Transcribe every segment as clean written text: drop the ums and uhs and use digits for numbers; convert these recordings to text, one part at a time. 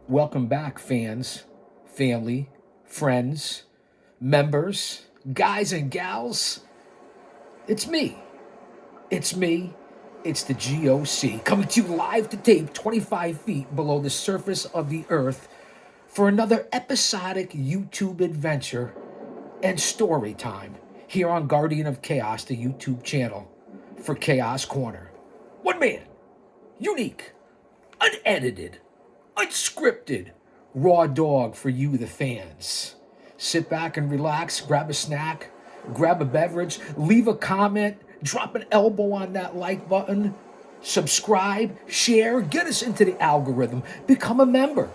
Welcome back, fans, family, friends, members, guys and gals. It's me. It's me. It's the GOC coming to you live to tape 25 feet below the surface of the earth for another episodic YouTube adventure and story time here on Guardian of Chaos, the YouTube channel for Chaos Corner. One man, unique, unedited, unscripted, raw dog for you, the fans. Sit back and relax, grab a snack, grab a beverage, leave a comment, drop an elbow on that like button, subscribe, share, get us into the algorithm, become a member.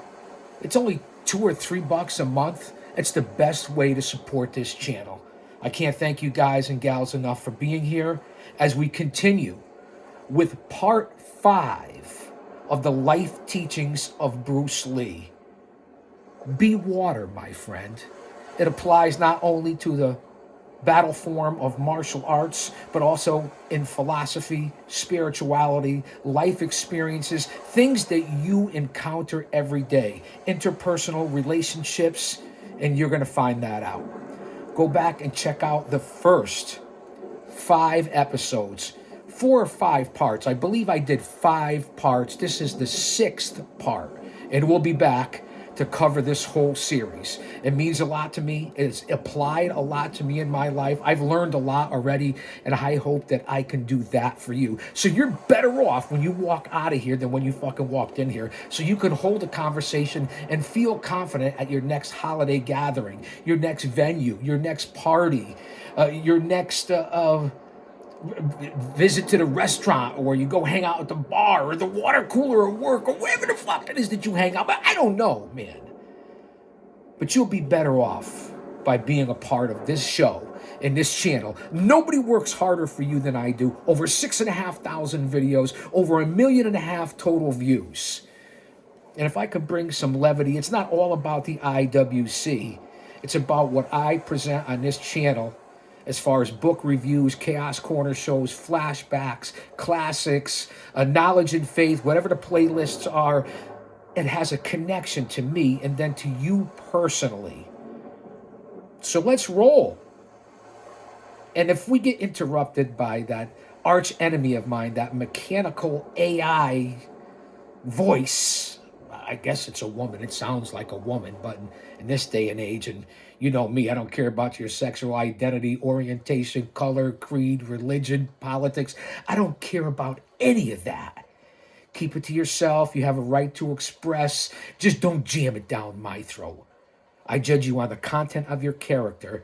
It's only $2 or $3 a month. It's the best way to support this channel. I can't thank you guys and gals enough for being here as we continue with part 5 of the life teachings of Bruce Lee. Be water, my friend. It applies not only to the battle form of martial arts, but also in philosophy, spirituality, life experiences, things that you encounter every day, interpersonal relationships, and you're going to find that out. Go back and check out the first 5 episodes, 4 or 5 parts. I believe I did 5 parts. This is the 6th part, and we'll be back to cover this whole series. It means a lot to me. It's applied a lot to me in my life. I've learned a lot already, and I hope that I can do that for you. So you're better off when you walk out of here than when you fucking walked in here. So you can hold a conversation and feel confident at your next holiday gathering, your next venue, your next party, your next visit to the restaurant, or you go hang out at the bar or the water cooler at work or wherever the fuck it is that you hang out. But I don't know, man. But you'll be better off by being a part of this show and this channel. Nobody works harder for you than I do. Over 6,500 videos, over 1.5 million total views. And if I could bring some levity, it's not all about the IWC. It's about what I present on this channel as far as book reviews, Chaos Corner shows, flashbacks, classics, knowledge and faith, whatever the playlists are. It has a connection to me and then to you personally. So let's roll. And if we get interrupted by that arch enemy of mine, that mechanical AI voice, I guess it's a woman. It sounds like a woman, but in this day and age, and you know me, I don't care about your sexual identity, orientation, color, creed, religion, politics. I don't care about any of that. Keep it to yourself. You have a right to express. Just don't jam it down my throat. I judge you on the content of your character,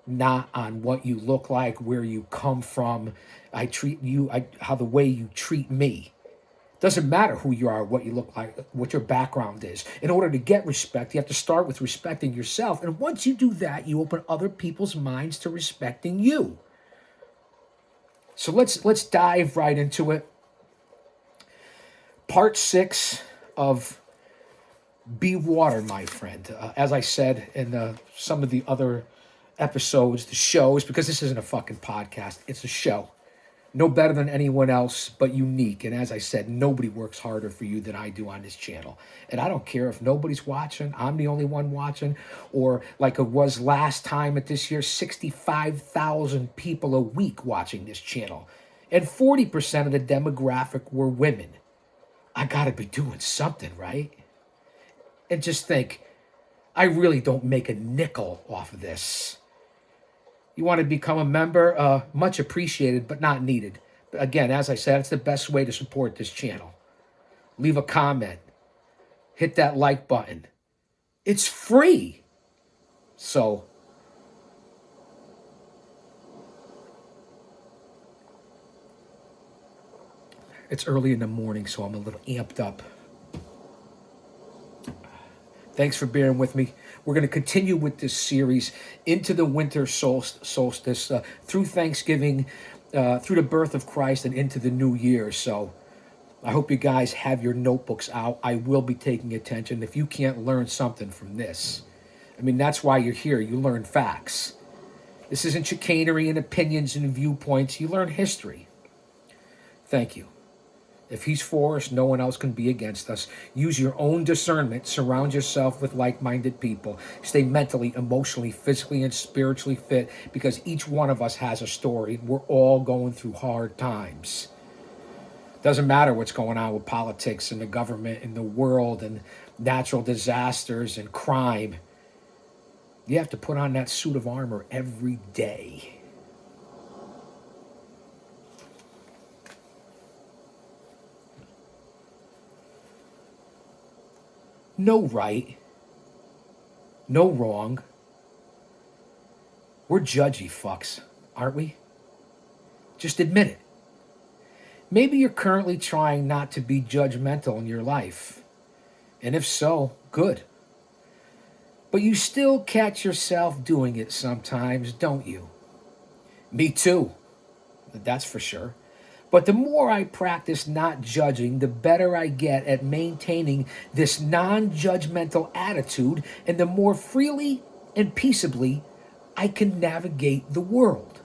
not on what you look like, where you come from. I treat you, how the way you treat me. Doesn't matter who you are, what you look like, what your background is. In order to get respect, you have to start with respecting yourself. And once you do that, you open other people's minds to respecting you. So let's dive right into it. Part 6 of Be Water, my friend. As I said in some of the other episodes, the shows, because this isn't a fucking podcast, it's a show. No better than anyone else, but unique. And as I said, nobody works harder for you than I do on this channel. And I don't care if nobody's watching, I'm the only one watching, or like it was last time at this year, 65,000 people a week watching this channel. And 40% of the demographic were women. I gotta be doing something, right? And just think, I really don't make a nickel off of this. You want to become a member? Much appreciated, but not needed. But again, as I said, it's the best way to support this channel. Leave a comment. Hit that like button. It's free. So, it's early in the morning, so I'm a little amped up. Thanks for bearing with me. We're going to continue with this series into the winter solstice, through Thanksgiving, through the birth of Christ, and into the new year. So I hope you guys have your notebooks out. I will be taking attention. If you can't learn something from this, I mean, that's why you're here. You learn facts. This isn't chicanery and opinions and viewpoints. You learn history. Thank you. If he's for us, no one else can be against us. Use your own discernment. Surround yourself with like-minded people. Stay mentally, emotionally, physically, and spiritually fit, because each one of us has a story. We're all going through hard times. Doesn't matter what's going on with politics and the government and the world and natural disasters and crime. You have to put on that suit of armor every day. No right, no wrong. We're judgy fucks, aren't we? Just admit it. Maybe you're currently trying not to be judgmental in your life. And if so, good. But you still catch yourself doing it sometimes, don't you? Me too. That's for sure. But the more I practice not judging, the better I get at maintaining this non-judgmental attitude, and the more freely and peaceably I can navigate the world.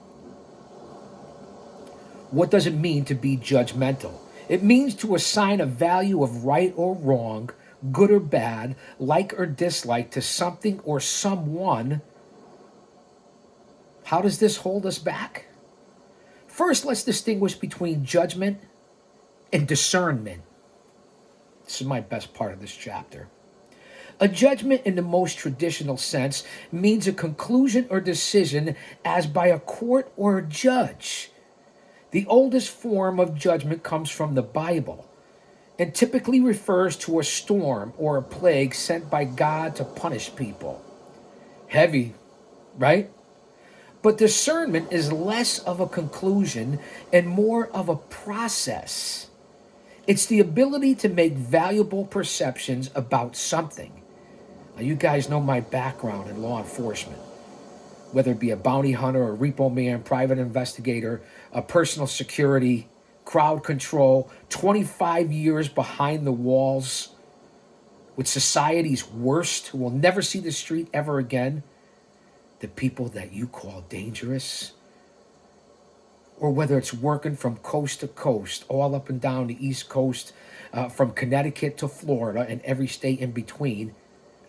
What does it mean to be judgmental? It means to assign a value of right or wrong, good or bad, like or dislike to something or someone. How does this hold us back? First, let's distinguish between judgment and discernment. This is my best part of this chapter. A judgment in the most traditional sense means a conclusion or decision as by a court or a judge. The oldest form of judgment comes from the Bible and typically refers to a storm or a plague sent by God to punish people. Heavy, right? But discernment is less of a conclusion and more of a process. It's the ability to make valuable perceptions about something. Now, you guys know my background in law enforcement. Whether it be a bounty hunter, a repo man, private investigator, a personal security, crowd control, 25 years behind the walls with society's worst, who will never see the street ever again, the people that you call dangerous, or whether it's working from coast to coast, all up and down the East Coast, from Connecticut to Florida and every state in between,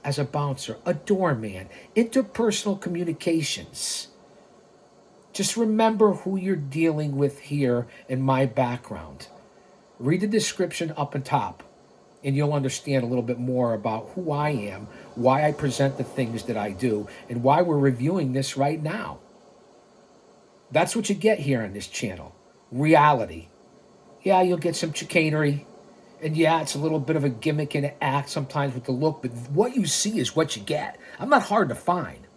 as a bouncer, a doorman, interpersonal communications. Just remember who you're dealing with here in my background. Read the description up and top, and you'll understand a little bit more about who I am, why I present the things that I do, and why we're reviewing this right now. That's what you get here on this channel. Reality. Yeah, you'll get some chicanery. And yeah, it's a little bit of a gimmick and an act sometimes with the look, but what you see is what you get. I'm not hard to find.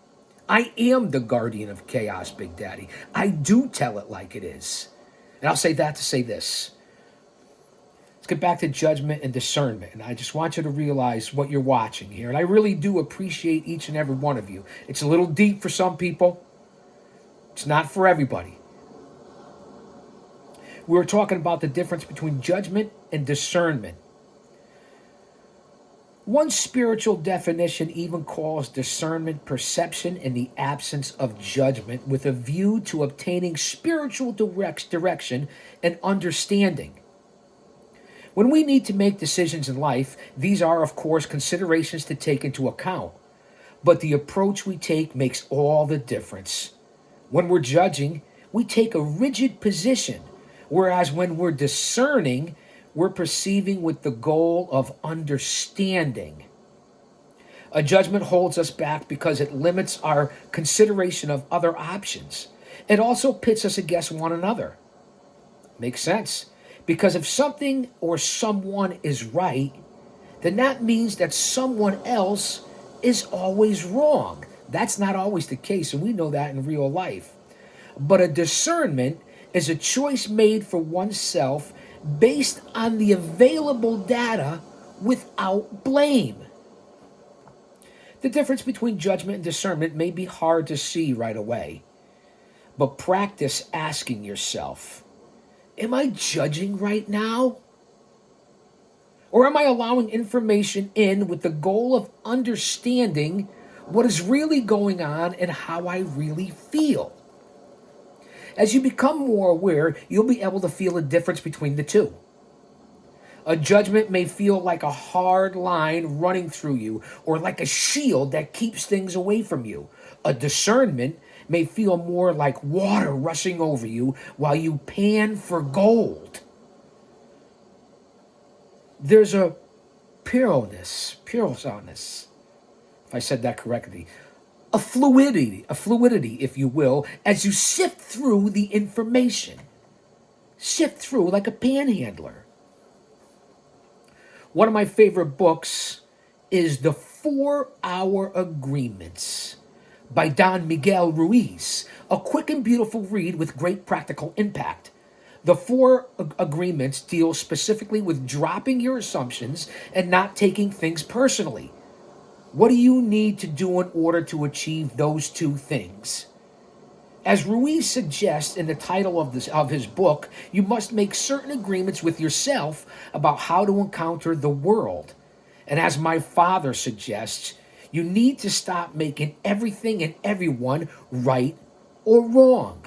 I am the guardian of chaos, Big Daddy. I do tell it like it is. And I'll say that to say this. Let's get back to judgment and discernment. And I just want you to realize what you're watching here. And I really do appreciate each and every one of you. It's a little deep for some people. It's not for everybody. We were talking about the difference between judgment and discernment. One spiritual definition even calls discernment perception in the absence of judgment with a view to obtaining spiritual direction and understanding. When we need to make decisions in life, these are, of course, considerations to take into account. But the approach we take makes all the difference. When we're judging, we take a rigid position, whereas when we're discerning, we're perceiving with the goal of understanding. A judgment holds us back because it limits our consideration of other options. It also pits us against one another. Makes sense. Because if something or someone is right, then that means that someone else is always wrong. That's not always the case, and we know that in real life. But a discernment is a choice made for oneself based on the available data without blame. The difference between judgment and discernment may be hard to see right away, but practice asking yourself, am I judging right now? Or am I allowing information in with the goal of understanding what is really going on and how I really feel? As you become more aware, you'll be able to feel a difference between the two. A judgment may feel like a hard line running through you or like a shield that keeps things away from you. A discernment may feel more like water rushing over you while you pan for gold. There's a pureness, if I said that correctly, a fluidity, if you will, as you sift through the information. Sift through like a panhandler. One of my favorite books is The 4-Hour Agreements by Don Miguel Ruiz, a quick and beautiful read with great practical impact. The four agreements deal specifically with dropping your assumptions and not taking things personally. What do you need to do in order to achieve those two things? As Ruiz suggests in the title of his book, you must make certain agreements with yourself about how to encounter the world. And as my father suggests, you need to stop making everything and everyone right or wrong.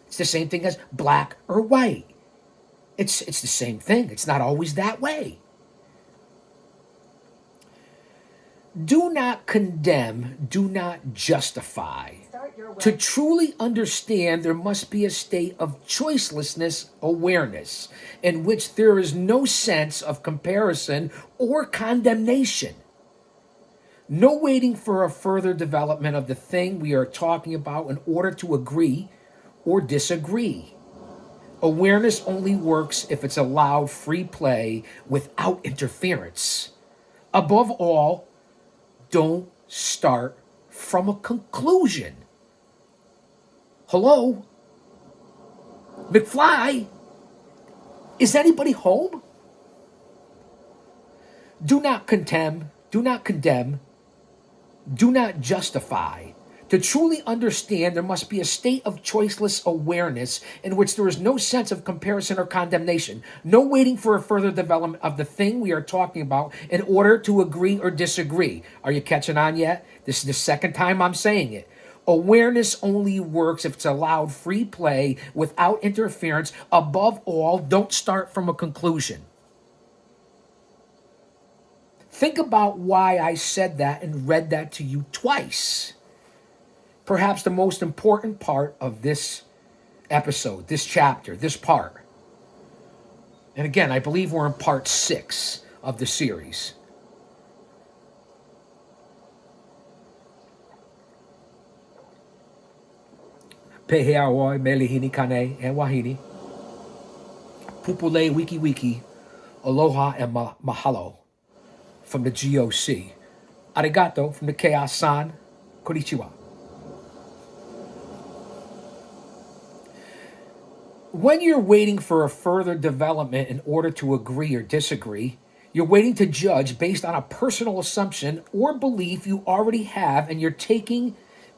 It's the same thing as black or white. It's the same thing. It's not always that way. Do not condemn, do not justify. To truly understand, there must be a state of choicelessness awareness in which there is no sense of comparison or condemnation. No waiting for a further development of the thing we are talking about in order to agree or disagree. Awareness only works if it's allowed free play without interference. Above all, don't start from a conclusion. Hello? McFly? Is anybody home? Do not condemn, do not condemn, do not justify. To truly understand, there must be a state of choiceless awareness in which there is no sense of comparison or condemnation, no waiting for a further development of the thing we are talking about in order to agree or disagree. Are you catching on yet? This is the second time I'm saying it. Awareness only works if it's allowed free play without interference. Above all, don't start from a conclusion. Think about why I said that and read that to you twice. Perhaps the most important part of this episode, this chapter, this part. And again, I believe we're in part 6 of the series. Peheawoi, Melihini Kane, and Wahini. Pupule Wiki Wiki, Aloha and Mahalo from the GOC. Arigato from the Chaos-san. Konnichiwa. When you're waiting for a further development in order to agree or disagree, you're waiting to judge based on a personal assumption or belief you already have, and you're taking,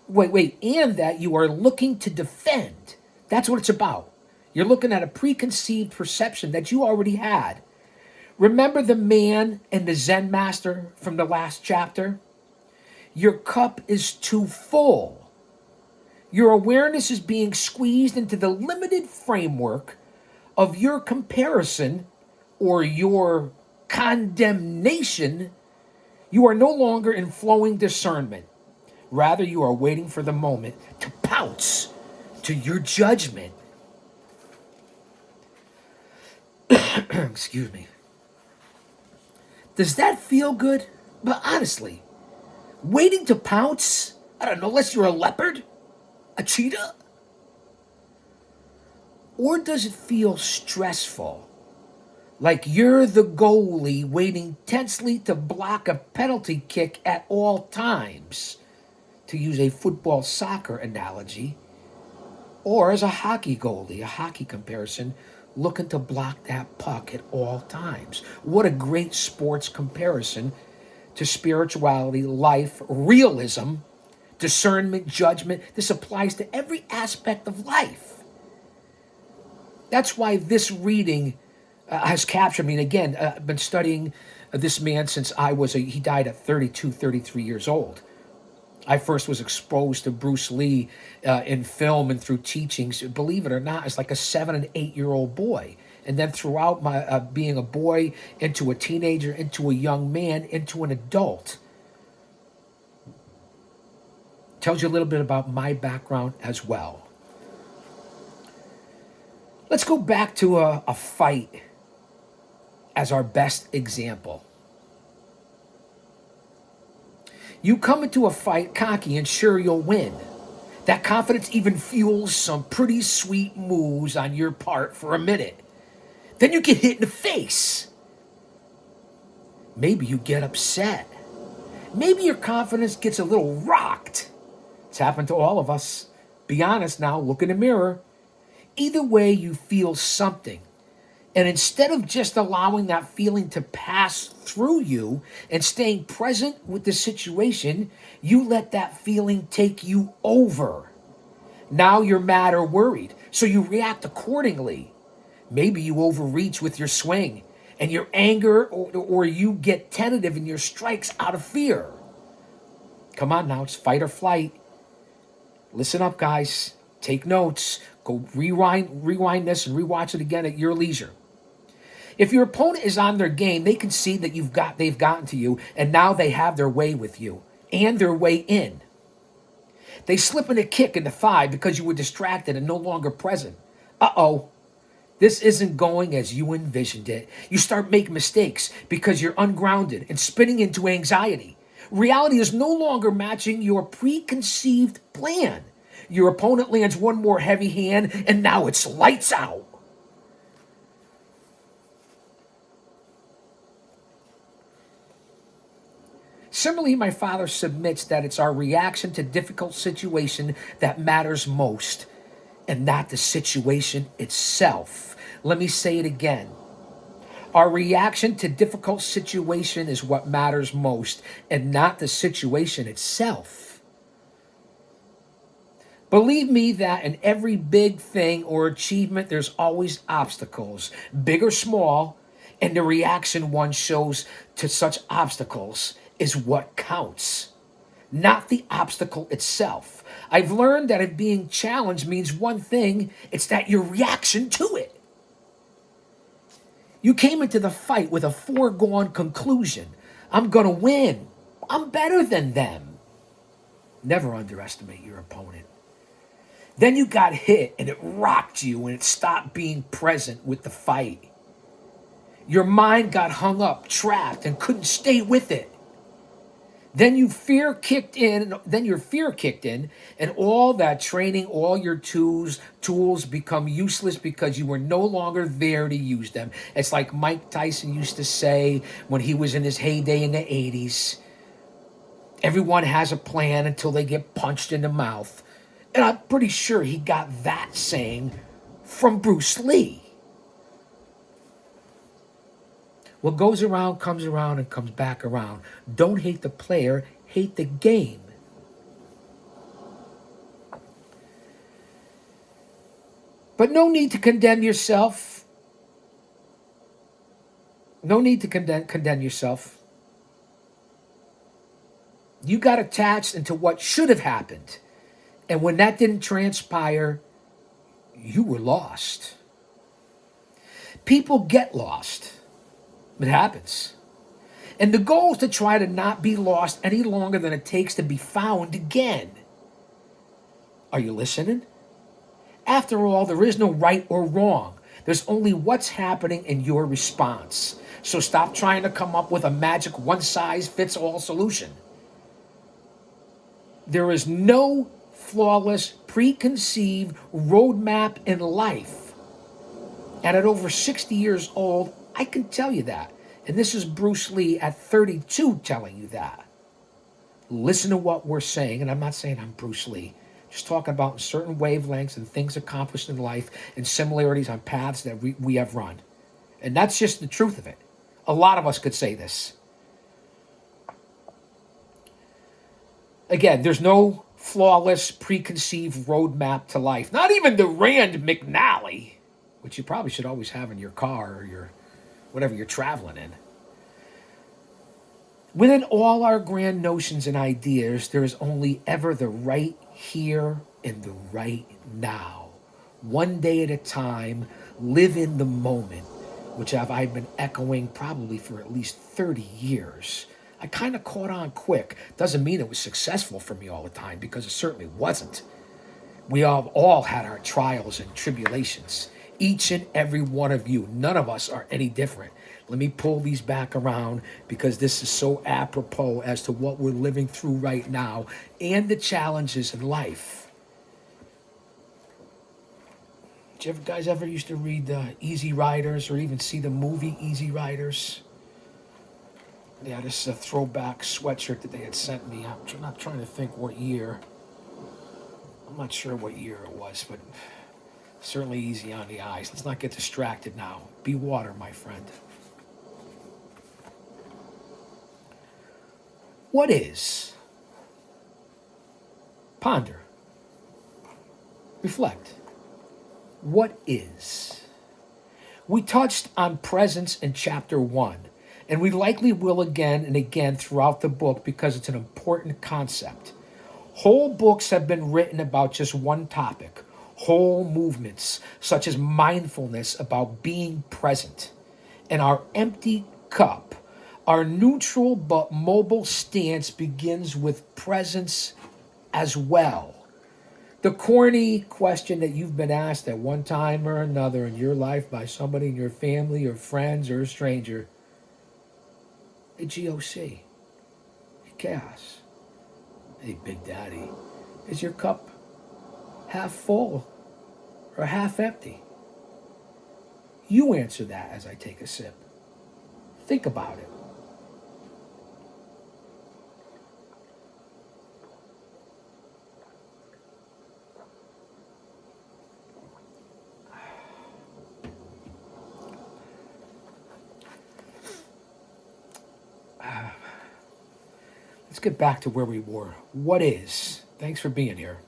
and that you are looking to defend. That's what it's about. You're looking at a preconceived perception that you already had. Remember the man and the Zen master from the last chapter? Your cup is too full. Your awareness is being squeezed into the limited framework of your comparison or your condemnation. You are no longer in flowing discernment. Rather, you are waiting for the moment to pounce to your judgment. Excuse me. Does that feel good? But honestly, waiting to pounce? I don't know, unless you're a leopard? A cheetah? Or does it feel stressful? Like you're the goalie waiting tensely to block a penalty kick at all times, to use a football soccer analogy, or as a hockey goalie, a hockey comparison, looking to block that puck at all times. What a great sports comparison to spirituality, life, realism, discernment, judgment. This applies to every aspect of life. That's why this reading has captured me. And again, I've been studying this man since he died at 32, 33 years old. I first was exposed to Bruce Lee in film and through teachings, believe it or not, as like a 7 and 8 year old boy. And then throughout my being a boy, into a teenager, into a young man, into an adult. Tells you a little bit about my background as well. Let's go back to a fight as our best example. You come into a fight cocky and sure you'll win. That confidence even fuels some pretty sweet moves on your part for a minute. Then you get hit in the face. Maybe you get upset. Maybe your confidence gets a little rocked. It's happened to all of us. Be honest now, look in the mirror. Either way, you feel something. And instead of just allowing that feeling to pass through you and staying present with the situation, you let that feeling take you over. Now you're mad or worried, so you react accordingly. Maybe you overreach with your swing and your anger, or you get tentative in your strikes out of fear. Come on now, it's fight or flight. Listen up, guys. Take notes. Go rewind this and rewatch it again at your leisure. If your opponent is on their game, they can see that they've gotten to you, and now they have their way with you and their way in. They slip in a kick in the thigh because you were distracted and no longer present. Uh-oh. This isn't going as you envisioned it. You start making mistakes because you're ungrounded and spinning into anxiety. Reality is no longer matching your preconceived plan. Your opponent lands one more heavy hand, and now it's lights out. Similarly, my father submits that it's our reaction to difficult situation that matters most, and not the situation itself. Let me say it again. Our reaction to difficult situation is what matters most, and not the situation itself. Believe me that in every big thing or achievement, there's always obstacles, big or small, and the reaction one shows to such obstacles is what counts, not the obstacle itself. I've learned that if being challenged means one thing, it's that your reaction to it. You came into the fight with a foregone conclusion. I'm going to win. I'm better than them. Never underestimate your opponent. Then you got hit and it rocked you and it stopped being present with the fight. Your mind got hung up, trapped, and couldn't stay with it. Then your fear kicked in, and all that training, all your tools become useless because you were no longer there to use them. It's like Mike Tyson used to say when he was in his heyday in the 80s. Everyone has a plan until they get punched in the mouth. And I'm pretty sure he got that saying from Bruce Lee. What goes around comes around and comes back around. Don't hate the player, hate the game. But no need to condemn yourself. No need to condemn yourself. You got attached into what should have happened. And when that didn't transpire, you were lost. People get lost. It happens. And the goal is to try to not be lost any longer than it takes to be found again. Are you listening? After all, there is no right or wrong. There's only what's happening in your response. So stop trying to come up with a magic one-size-fits-all solution. There is no flawless, preconceived roadmap in life. And at over 60 years old, I can tell you that. And this is Bruce Lee at 32 telling you that. Listen to what we're saying. And I'm not saying I'm Bruce Lee. Just talking about certain wavelengths and things accomplished in life and similarities on paths that we have run. And that's just the truth of it. A lot of us could say this. Again, there's no flawless, preconceived roadmap to life. Not even the Rand McNally, which you probably should always have in your car or your whatever you're traveling in. Within all our grand notions and ideas, there is only ever the right here and the right now. One day at a time, Live in the moment, which I've been echoing probably for at least 30 years. I kind of caught on quick. Doesn't mean it was successful for me all the time, because it certainly wasn't. We all had our trials and tribulations. Each and every one of you. None of us are any different. Let me pull these back around, because this is so apropos as to what we're living through right now and the challenges in life. Did you guys ever used to read Easy Riders, or even see the movie Easy Riders? Yeah, this throwback sweatshirt that they had sent me. I'm not trying to think what year. I'm not sure what year it was, but certainly easy on the eyes. Let's not get distracted now. Be water, my friend. What is? Ponder. Reflect. What is? We touched on presence in chapter 1, and we likely will again and again throughout the book, because it's an important concept. Whole books have been written about just one topic. Whole movements, such as mindfulness, about being present. And our empty cup, our neutral but mobile stance, begins with presence as well. The corny question that you've been asked at one time or another in your life by somebody in your family or friends or a stranger. Hey, GOC. Hey, Chaos. Hey, Big Daddy. Is your cup half full or half empty? You answer that as I take a sip. Think about it. Let's get back to where we were. What is? Thanks for being here.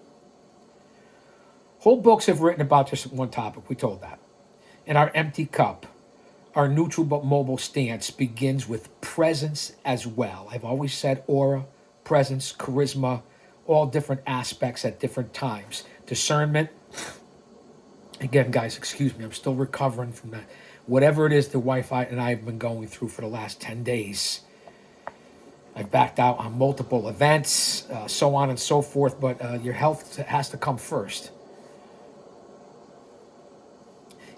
Whole books have written about just one topic. We told that. And our empty cup, our neutral but mobile stance, begins with presence as well. I've always said aura, presence, charisma, all different aspects at different times. Discernment. Again, guys, excuse me. I'm still recovering from that. Whatever it is the wife and I have been going through for the last 10 days. I've backed out on multiple events, so on and so forth, but your health has to come first.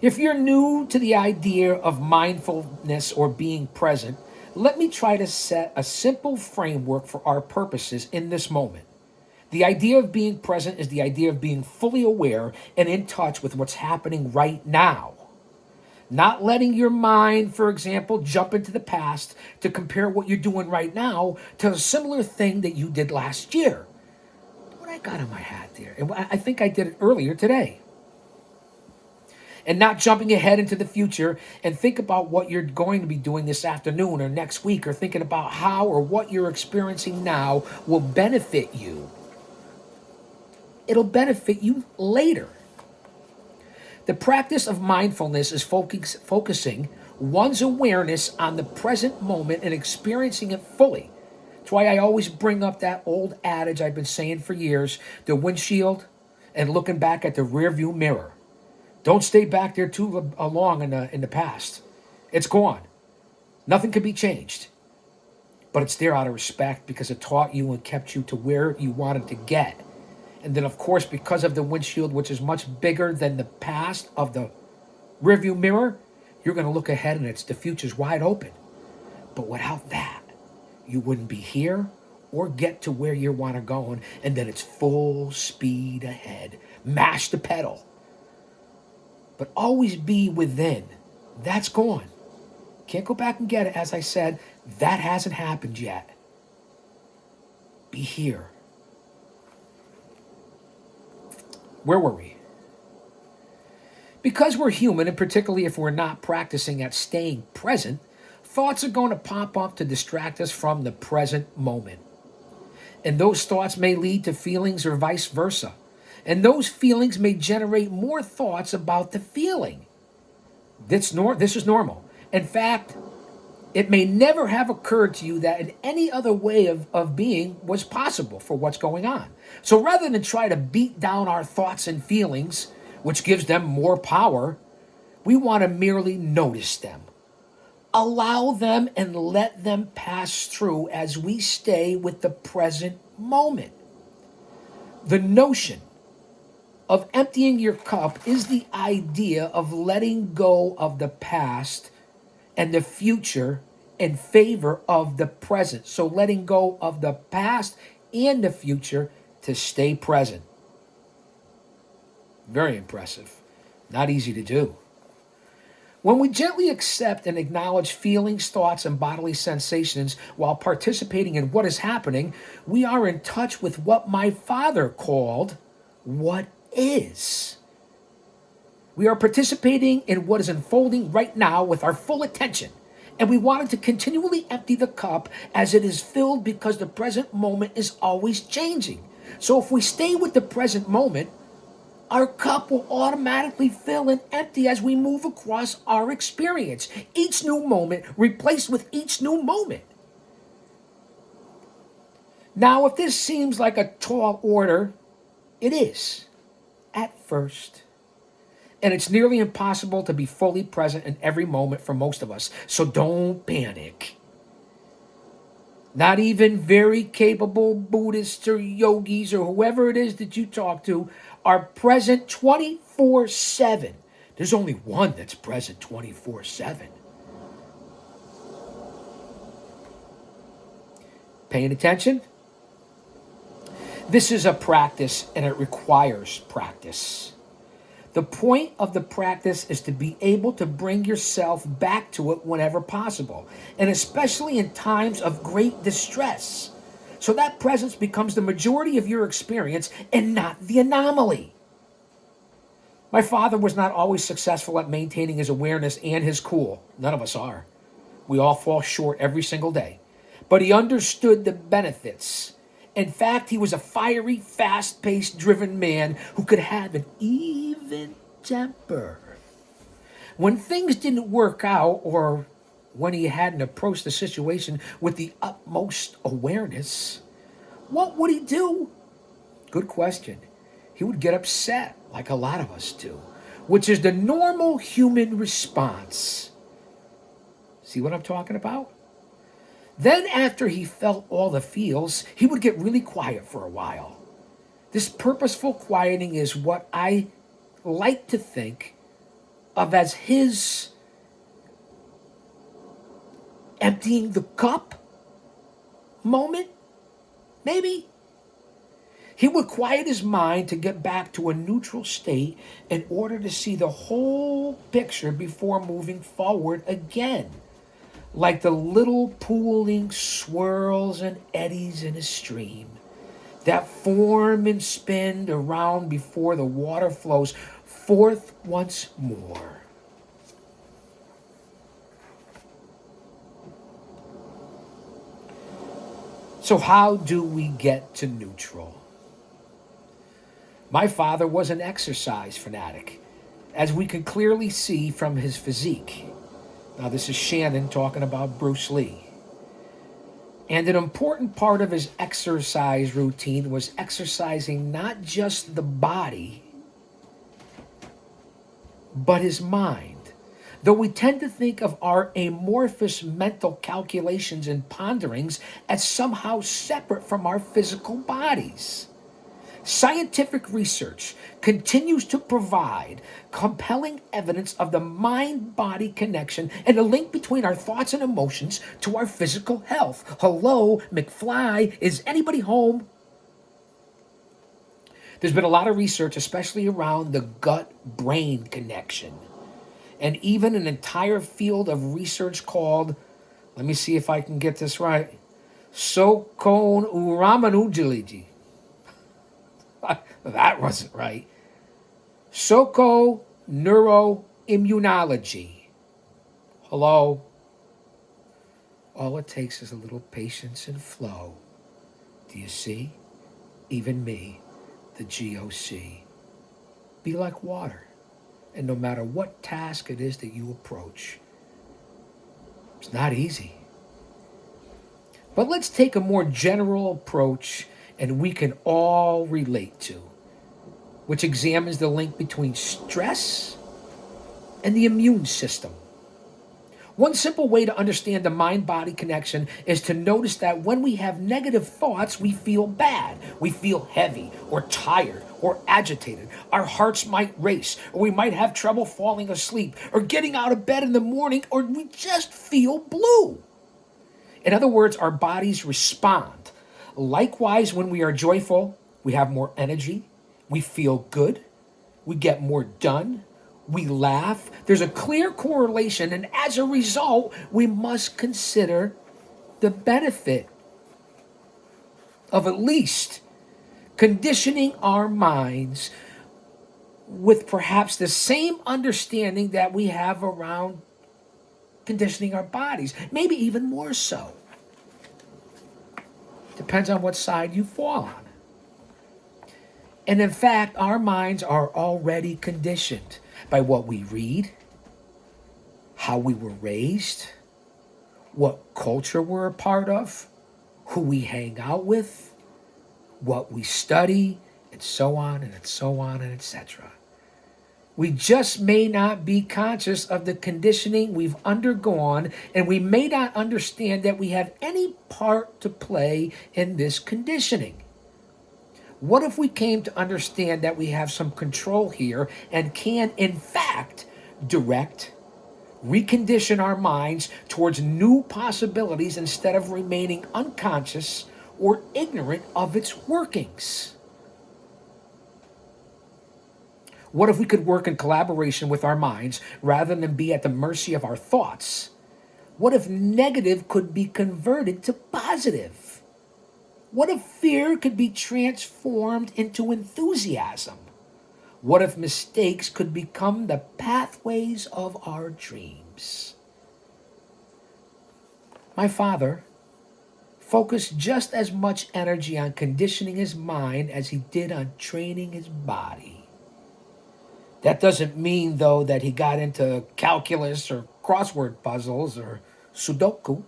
If you're new to the idea of mindfulness or being present, let me try to set a simple framework for our purposes in this moment. The idea of being present is the idea of being fully aware and in touch with what's happening right now. Not letting your mind, for example, jump into the past to compare what you're doing right now to a similar thing that you did last year. What I got on my hat there, and I think I did it earlier today. And not jumping ahead into the future and think about what you're going to be doing this afternoon or next week, or thinking about how or what you're experiencing now will benefit you. It'll benefit you later. The practice of mindfulness is focusing one's awareness on the present moment and experiencing it fully. That's why I always bring up that old adage I've been saying for years, the windshield and looking back at the rearview mirror. Don't stay back there too long in the past. It's gone. Nothing can be changed. But it's there out of respect, because it taught you and kept you to where you wanted to get. And then, of course, because of the windshield, which is much bigger than the past of the rearview mirror, you're going to look ahead and the future's wide open. But without that, you wouldn't be here or get to where you want to go. And then it's full speed ahead. Mash the pedal. But always be within. That's gone. Can't go back and get it. As I said, that hasn't happened yet. Be here. Where were we? Because we're human, and particularly if we're not practicing at staying present, thoughts are going to pop up to distract us from the present moment. And those thoughts may lead to feelings or vice versa. And those feelings may generate more thoughts about the feeling. This is normal. In fact, it may never have occurred to you that in any other way of being was possible for what's going on. So rather than try to beat down our thoughts and feelings, which gives them more power, We want to merely notice them, allow them, and let them pass through as we stay with the present moment. The notion of emptying your cup is the idea of letting go of the past and the future in favor of the present. So letting go of the past and the future to stay present. Very impressive. Not easy to do. When we gently accept and acknowledge feelings, thoughts, and bodily sensations while participating in what is happening, we are in touch with what my father called what is. We are participating in what is unfolding right now with our full attention, and we wanted to continually empty the cup as it is filled because the present moment is always changing. So if we stay with the present moment, our cup will automatically fill and empty as we move across our experience. Each new moment replaced with each new moment. Now, if this seems like a tall order, it is at first. And it's nearly impossible to be fully present in every moment for most of us. So don't panic. Not even very capable Buddhists or yogis or whoever it is that you talk to are present 24/7. There's only one that's present 24/7. Paying attention? This is a practice and it requires practice. The point of the practice is to be able to bring yourself back to it whenever possible, and especially in times of great distress. So that presence becomes the majority of your experience and not the anomaly. My father was not always successful at maintaining his awareness and his cool. None of us are. We all fall short every single day. But he understood the benefits. In fact, he was a fiery, fast-paced, driven man who could have an even temper. When things didn't work out, or when he hadn't approached the situation with the utmost awareness, what would he do? Good question. He would get upset, like a lot of us do, which is the normal human response. See what I'm talking about? Then, after he felt all the feels, he would get really quiet for a while. This purposeful quieting is what I like to think of as his emptying the cup moment, maybe. He would quiet his mind to get back to a neutral state in order to see the whole picture before moving forward again. Like the little pooling swirls and eddies in a stream that form and spin around before the water flows forth once more. So how do we get to neutral? My father was an exercise fanatic, as we can clearly see from his physique. Now, this is Shannon talking about Bruce Lee. And an important part of his exercise routine was exercising not just the body, but his mind. Though we tend to think of our amorphous mental calculations and ponderings as somehow separate from our physical bodies. Scientific research continues to provide compelling evidence of the mind-body connection and the link between our thoughts and emotions to our physical health. Hello, McFly, is anybody home? There's been a lot of research, especially around the gut-brain connection, and even an entire field of research called, let me see if I can get this right, Sokonuramanujiliji. That wasn't right. Neuroimmunology. Hello? All it takes is a little patience and flow. Do you see? Even me, the GOC. Be like water. And no matter what task it is that you approach, it's not easy. But let's take a more general approach and we can all relate to, which examines the link between stress and the immune system. One simple way to understand the mind-body connection is to notice that when we have negative thoughts, we feel bad. We feel heavy or tired or agitated. Our hearts might race, or we might have trouble falling asleep or getting out of bed in the morning, or we just feel blue. In other words, our bodies respond. Likewise, when we are joyful, we have more energy, we feel good, we get more done, we laugh. There's a clear correlation, and as a result, we must consider the benefit of at least conditioning our minds with perhaps the same understanding that we have around conditioning our bodies, maybe even more so. Depends on what side you fall on. And in fact, our minds are already conditioned by what we read, how we were raised, what culture we're a part of, who we hang out with, what we study, and so on and so on and etc. We just may not be conscious of the conditioning we've undergone, and we may not understand that we have any part to play in this conditioning. What if we came to understand that we have some control here and can, in fact, direct, recondition our minds towards new possibilities instead of remaining unconscious or ignorant of its workings? What if we could work in collaboration with our minds rather than be at the mercy of our thoughts? What if negative could be converted to positive? What if fear could be transformed into enthusiasm? What if mistakes could become the pathways of our dreams? My father focused just as much energy on conditioning his mind as he did on training his body. That doesn't mean, though, that he got into calculus or crossword puzzles or Sudoku.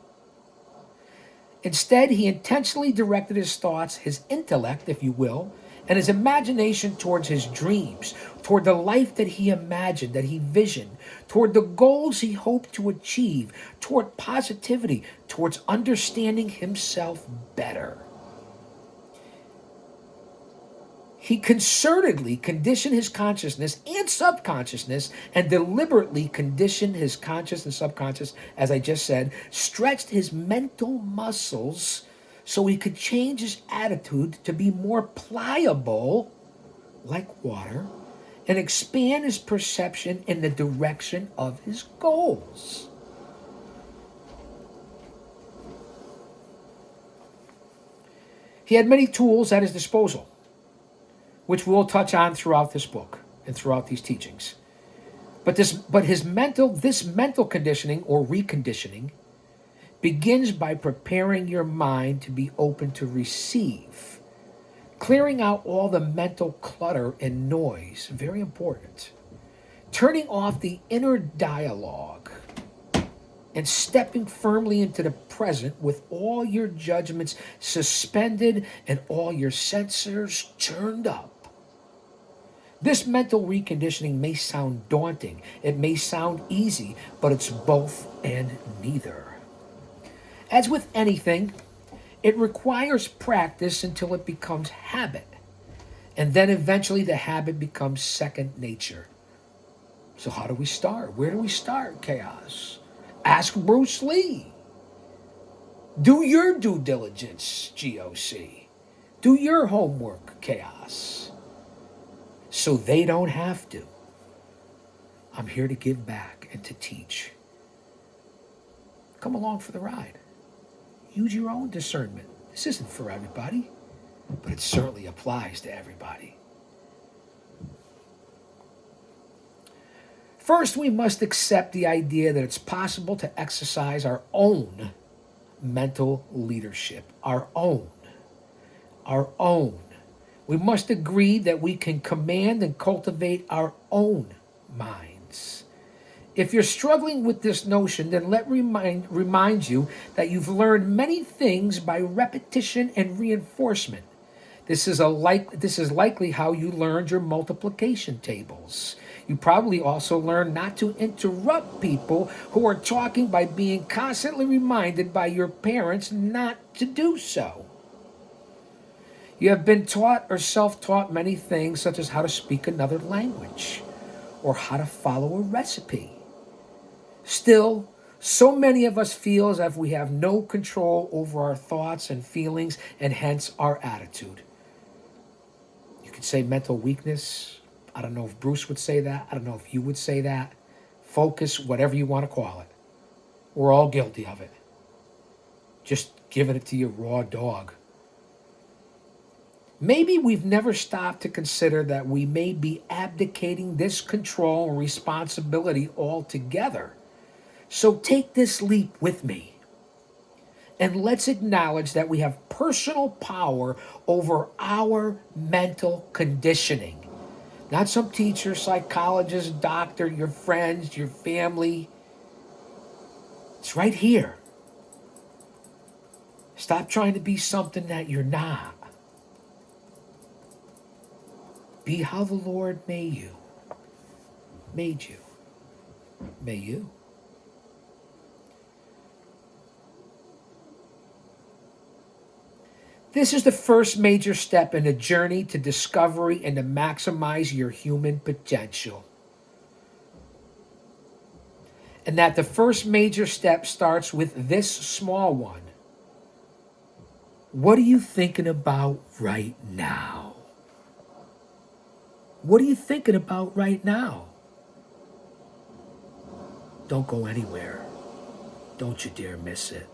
Instead, he intentionally directed his thoughts, his intellect, if you will, and his imagination towards his dreams, toward the life that he imagined, that he visioned, toward the goals he hoped to achieve, toward positivity, towards understanding himself better. He concertedly conditioned his consciousness and subconsciousness, and deliberately conditioned his conscious and subconscious, as I just said, stretched his mental muscles so he could change his attitude to be more pliable, like water, and expand his perception in the direction of his goals. He had many tools at his disposal, which we'll touch on throughout this book and throughout these teachings. But this mental conditioning or reconditioning begins by preparing your mind to be open to receive, clearing out all the mental clutter and noise, very important, turning off the inner dialogue, and stepping firmly into the present with all your judgments suspended and all your sensors turned up. This mental reconditioning may sound daunting, it may sound easy, but it's both and neither. As with anything, it requires practice until it becomes habit, and then eventually the habit becomes second nature. So how do we start? Where do we start, Chaos? Ask Bruce Lee. Do your due diligence, GOC. Do your homework, Chaos. So they don't have to. I'm here to give back and to teach. Come along for the ride. Use your own discernment. This isn't for everybody, but it certainly applies to everybody. First, we must accept the idea that it's possible to exercise our own mental leadership. Our own. We must agree that we can command and cultivate our own minds. If you're struggling with this notion, then let remind you that you've learned many things by repetition and reinforcement. This is likely how you learned your multiplication tables. You probably also learn not to interrupt people who are talking by being constantly reminded by your parents not to do so. You have been taught or self taught many things, such as how to speak another language or how to follow a recipe. Still, so many of us feel as if we have no control over our thoughts and feelings and hence our attitude. You could say mental weakness. I don't know if Bruce would say that. I don't know if you would say that. Focus, whatever you want to call it. We're all guilty of it. Just giving it to your raw dog. Maybe we've never stopped to consider that we may be abdicating this control and responsibility altogether. So take this leap with me. And let's acknowledge that we have personal power over our mental conditioning. Not some teacher, psychologist, doctor, your friends, your family. It's right here. Stop trying to be something that you're not. Be how the Lord made you. May you. This is the first major step in a journey to discovery and to maximize your human potential. And that the first major step starts with this small one. What are you thinking about right now? What are you thinking about right now? Don't go anywhere. Don't you dare miss it.